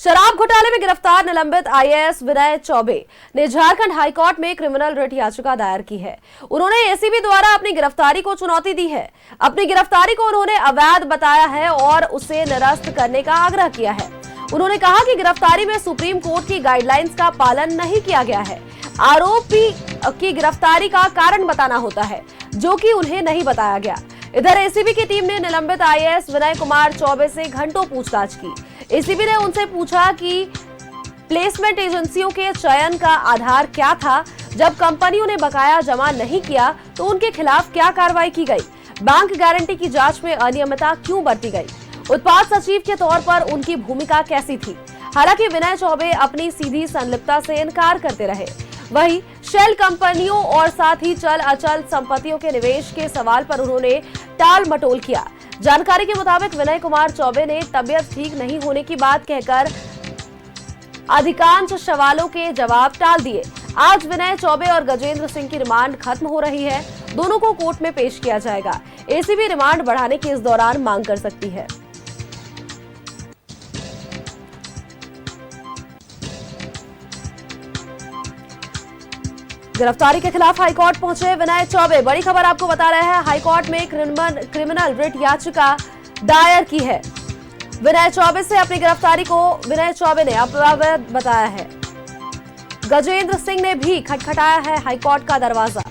शराब घोटाले में गिरफ्तार निलंबित आईएएस विनय चौबे ने झारखंड हाईकोर्ट में क्रिमिनल रिट याचिका दायर की है। उन्होंने एसीबी द्वारा अपनी गिरफ्तारी को चुनौती दी है। अपनी गिरफ्तारी को उन्होंने अवैध बताया है और उसे निरस्त करने का आग्रह किया है। उन्होंने कहा कि गिरफ्तारी में सुप्रीम कोर्ट की गाइडलाइंस का पालन नहीं किया गया है। आरोपी की गिरफ्तारी का कारण बताना होता है, जो कि उन्हें नहीं बताया गया। इधर एसीबी की टीम ने निलंबित आईएएस विनय कुमार चौबे से घंटों पूछताछ की। एसीबी ने उनसे पूछा कि प्लेसमेंट एजेंसियों के चयन का आधार क्या था, जब कंपनियों ने बकाया जमा नहीं किया तो उनके खिलाफ क्या कार्रवाई की गई, बैंक गारंटी की जांच में अनियमितता क्यों बरती गई, उत्पाद सचिव के तौर पर उनकी भूमिका कैसी थी। हालांकि विनय चौबे अपनी सीधी संलिप्तता से इनकार करते रहे। वहीं शेल कंपनियों और साथ ही चल अचल संपत्तियों के निवेश के सवाल पर उन्होंने टाल मटोल किया। जानकारी के मुताबिक विनय कुमार चौबे ने तबियत ठीक नहीं होने की बात कहकर अधिकांश सवालों के जवाब टाल दिए। आज विनय चौबे और गजेंद्र सिंह की रिमांड खत्म हो रही है। दोनों को कोर्ट में पेश किया जाएगा। एसीबी रिमांड बढ़ाने की इस दौरान मांग कर सकती है। गिरफ्तारी के खिलाफ हाईकोर्ट पहुंचे विनय चौबे। बड़ी खबर आपको बता रहे हैं, हाईकोर्ट में क्रिमिनल रिट याचिका दायर की है। विनय चौबे से अपनी गिरफ्तारी को विनय चौबे ने अवैध बताया है। गजेंद्र सिंह ने भी खटखटाया है हाईकोर्ट का दरवाजा।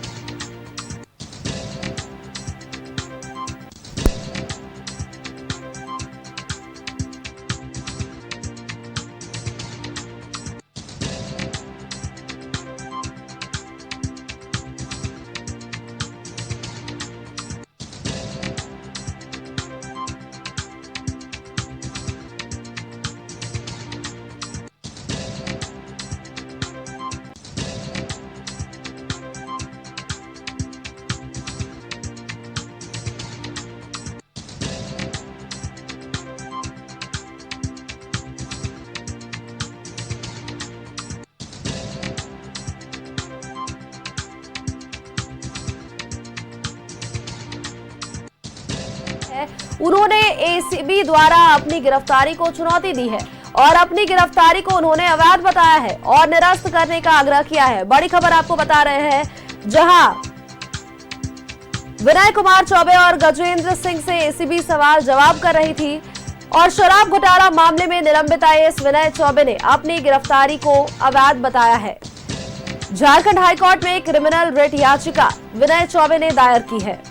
उन्होंने एसीबी द्वारा अपनी गिरफ्तारी को चुनौती दी है और अपनी गिरफ्तारी को उन्होंने अवैध बताया है और निरस्त करने का आग्रह किया है। बड़ी खबर आपको बता रहे हैं, जहां विनय कुमार चौबे और गजेंद्र सिंह से एसीबी सवाल जवाब कर रही थी और शराब घोटाला मामले में निलंबित आईएएस विनय चौबे ने अपनी गिरफ्तारी को अवैध बताया है। झारखंड हाईकोर्ट में क्रिमिनल रिट याचिका विनय चौबे ने दायर की है।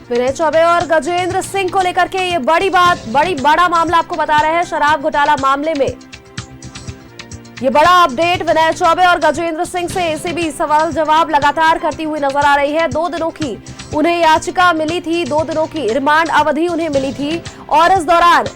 विनय चौबे और गजेंद्र सिंह को लेकर के ये बड़ा मामला आपको बता रहे हैं। शराब घोटाला मामले में ये बड़ा अपडेट। विनय चौबे और गजेंद्र सिंह से एसीबी सवाल जवाब लगातार करती हुई नजर आ रही है। 2 दिनों की उन्हें याचिका मिली थी, 2 दिनों की रिमांड अवधि उन्हें मिली थी और इस दौरान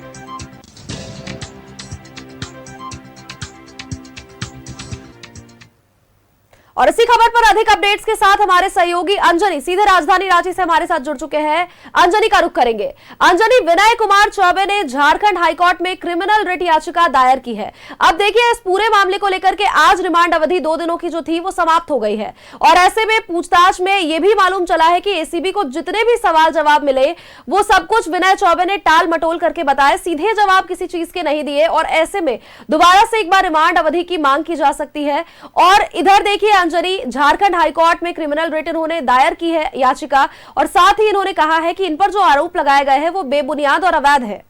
और इसी खबर पर अधिक अपडेट्स के साथ हमारे सहयोगी अंजनी सीधे राजधानी रांची से हमारे साथ जुड़ चुके हैं। अंजनी का रुख करेंगे। अंजनी, विनय कुमार चौबे ने झारखंड हाईकोर्ट में क्रिमिनल रिट याचिका दायर की है। अब देखिए, इस पूरे मामले को लेकर के आज रिमांड अवधि 2 दिनों की जो थी वो समाप्त हो गई है और ऐसे में पूछताछ में यह भी मालूम चला है कि एसीबी को जितने भी सवाल जवाब मिले वो सब कुछ विनय चौबे ने टाल मटोल करके बताए, सीधे जवाब किसी चीज के नहीं दिए और ऐसे में दोबारा से एक बार रिमांड अवधि की मांग की जा सकती है। और इधर देखिए अंजनी, झारखंड हाईकोर्ट में क्रिमिनल रिट उन्होंने दायर की है याचिका और साथ ही इन्होंने कहा है कि इन पर जो आरोप लगाए गए हैं वो बेबुनियाद और अवैध है।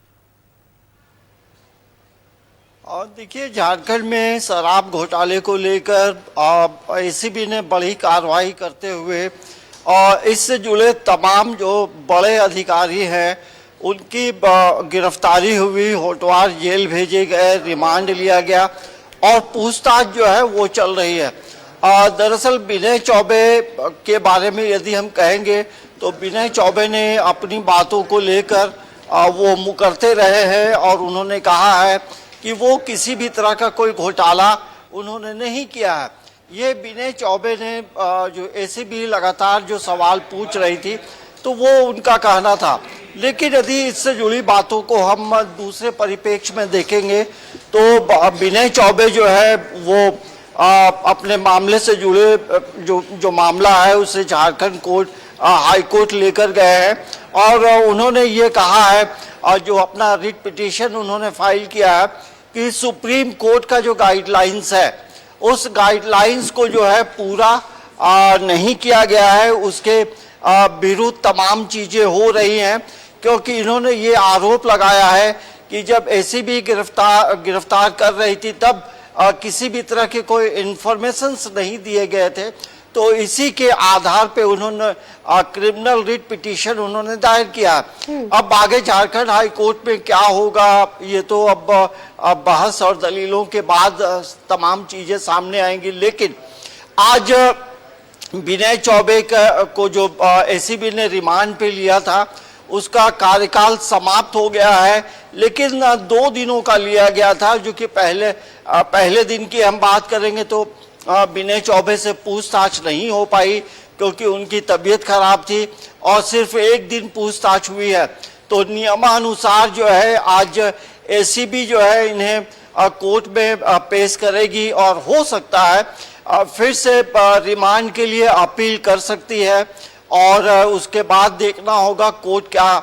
और देखिए, झारखंड में शराब घोटाले को लेकर एसीबी ने बड़ी कार्रवाई करते हुए और इससे जुड़े तमाम जो बड़े अधिकारी हैं उनकी गिरफ्तारी हुई, होटवार जेल भेजे गए, रिमांड लिया गया और पूछताछ जो है वो चल रही है। दरअसल विनय चौबे के बारे में यदि हम कहेंगे तो विनय चौबे ने अपनी बातों को लेकर वो मुकरते रहे हैं और उन्होंने कहा है कि वो किसी भी तरह का कोई घोटाला उन्होंने नहीं किया है। ये विनय चौबे ने जो एसीबी लगातार जो सवाल पूछ रही थी तो वो उनका कहना था। लेकिन यदि इससे जुड़ी बातों को हम दूसरे परिप्रेक्ष्य में देखेंगे तो विनय चौबे जो है वो अपने मामले से जुड़े जो मामला है उसे झारखंड कोर्ट हाई कोर्ट लेकर गए हैं और उन्होंने ये कहा है जो अपना रिट पिटीशन उन्होंने फाइल किया है कि सुप्रीम कोर्ट का जो गाइडलाइंस है उस गाइडलाइंस को जो है पूरा नहीं किया गया है, उसके विरुद्ध तमाम चीजें हो रही हैं। क्योंकि इन्होंने ये आरोप लगाया है कि जब एसीबी गिरफ्तार कर रही थी तब किसी भी तरह के कोई इंफॉर्मेशंस नहीं दिए गए थे, तो इसी के आधार पे उन्होंने क्रिमिनल रिट पिटीशन उन्होंने दायर किया। अब आगे झारखंड हाई कोर्ट में क्या होगा ये तो अब बहस और दलीलों के बाद तमाम चीजें सामने आएंगी। लेकिन आज विनय चौबे को जो एसीबी ने रिमांड पे लिया था उसका कार्यकाल समाप्त हो गया है, लेकिन 2 दिनों का लिया गया था। जो कि पहले दिन की हम बात करेंगे तो विनय चौबे से पूछताछ नहीं हो पाई क्योंकि उनकी तबीयत खराब थी और सिर्फ 1 दिन पूछताछ हुई है। तो नियमानुसार जो है आज एसीबी जो है इन्हें कोर्ट में पेश करेगी और हो सकता है फिर से रिमांड के लिए अपील कर सकती है और उसके बाद देखना होगा कोर्ट क्या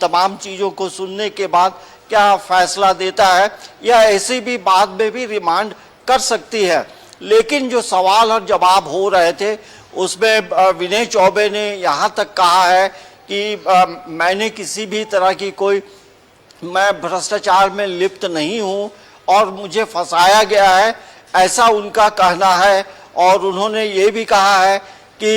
तमाम चीज़ों को सुनने के बाद क्या फैसला देता है, या एसीबी बाद में भी रिमांड कर सकती है। लेकिन जो सवाल और जवाब हो रहे थे उसमें विनय चौबे ने यहाँ तक कहा है कि मैंने किसी भी तरह की मैं भ्रष्टाचार में लिप्त नहीं हूँ और मुझे फंसाया गया है, ऐसा उनका कहना है। और उन्होंने ये भी कहा है कि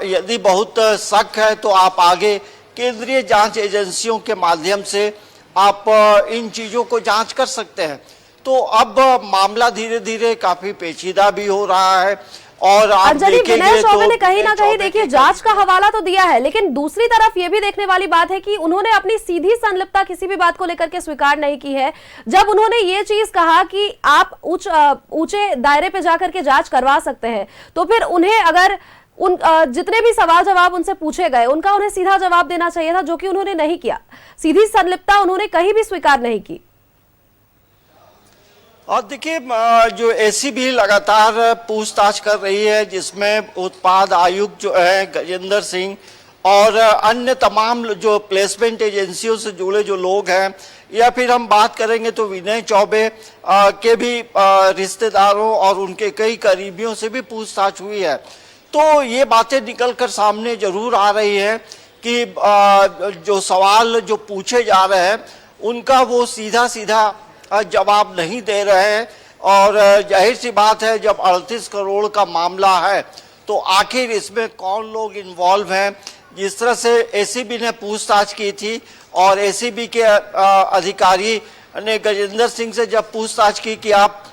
यदि बहुत शक है तो आप आगे केंद्रीय जांच एजेंसियों के माध्यम से आप इन चीज़ों को जांच कर सकते हैं। तो अब मामला धीरे धीरे काफी पेचीदा भी हो रहा है और आप देखेंगे विनय चौबे ने कहीं ना कहीं देखिए जांच का हवाला तो दिया है, लेकिन दूसरी तरफ ये भी देखने वाली बात है कि उन्होंने अपनी सीधी संलिप्तता किसी भी बात को लेकर के स्वीकार नहीं की है। जब उन्होंने ये चीज कहा कि आप ऊंचे दायरे पे जाकर के जांच करवा सकते हैं, तो फिर उन्हें अगर उन जितने भी सवाल जवाब उनसे पूछे गए उनका उन्हें सीधा जवाब देना चाहिए था, जो कि उन्होंने नहीं किया। सीधी संलिप्तता उन्होंने कहीं भी स्वीकार नहीं की। और देखिए जो एसीबी लगातार पूछताछ कर रही है जिसमें उत्पाद आयुक्त जो है गजेंद्र सिंह और अन्य तमाम जो प्लेसमेंट एजेंसियों से जुड़े जो लोग हैं, या फिर हम बात करेंगे तो विनय चौबे के भी रिश्तेदारों और उनके कई करीबियों से भी पूछताछ हुई है। तो ये बातें निकल कर सामने जरूर आ रही है कि जो सवाल जो पूछे जा रहे हैं उनका वो सीधा सीधा जवाब नहीं दे रहे हैं। और जाहिर सी बात है जब 38 करोड़ का मामला है तो आखिर इसमें कौन लोग इन्वॉल्व हैं। जिस तरह से एसीबी ने पूछताछ की थी और एसीबी के अधिकारी ने गजेंद्र सिंह से जब पूछताछ की कि आप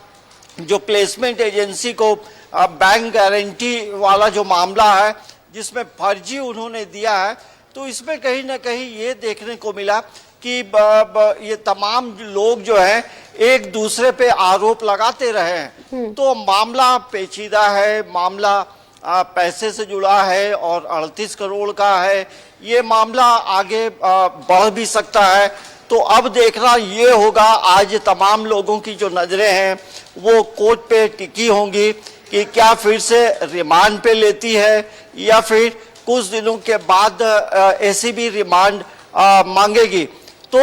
जो प्लेसमेंट एजेंसी को बैंक गारंटी वाला जो मामला है जिसमें फर्जी उन्होंने दिया है, तो इसमें कहीं ना कहीं ये देखने को मिला कि ये तमाम लोग जो हैं एक दूसरे पे आरोप लगाते रहे हैं। तो मामला पेचीदा है, मामला पैसे से जुड़ा है और 38 करोड़ का है। ये मामला आगे बढ़ भी सकता है। तो अब देखना ये होगा, आज तमाम लोगों की जो नजरें हैं वो कोर्ट पे टिकी होंगी कि क्या फिर से रिमांड पे लेती है या फिर कुछ दिनों के बाद एसीबी रिमांड मांगेगी। तो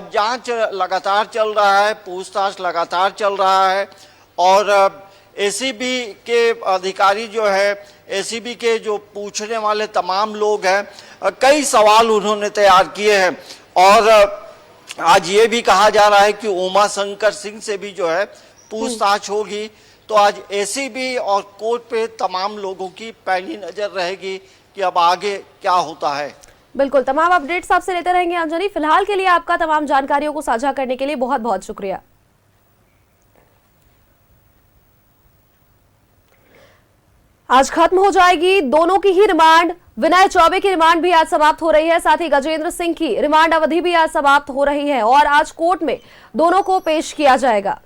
जांच लगातार चल रहा है, पूछताछ लगातार चल रहा है और एसीबी के अधिकारी जो है, एसीबी के जो पूछने वाले तमाम लोग हैं, कई सवाल उन्होंने तैयार किए हैं। और आज ये भी कहा जा रहा है कि उमा शंकर सिंह से भी जो है पूछताछ होगी। तो आज एसीबी और कोर्ट पे तमाम लोगों की पैनी नजर रहेगी कि अब आगे क्या होता है। बिल्कुल, तमाम अपडेट्स आपसे लेते रहेंगे अंजनी। फिलहाल के लिए आपका तमाम जानकारियों को साझा करने के लिए बहुत बहुत शुक्रिया। आज खत्म हो जाएगी दोनों की ही रिमांड। विनय चौबे की रिमांड भी आज समाप्त हो रही है, साथ ही गजेंद्र सिंह की रिमांड अवधि भी आज समाप्त हो रही है और आज कोर्ट में दोनों को पेश किया जाएगा।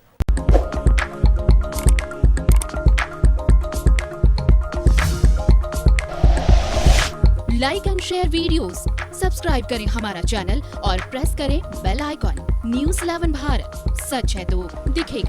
Like and share videos, subscribe करें हमारा चैनल और प्रेस करें बेल आइकॉन। News 11 भारत, सच है तो दिखेगा।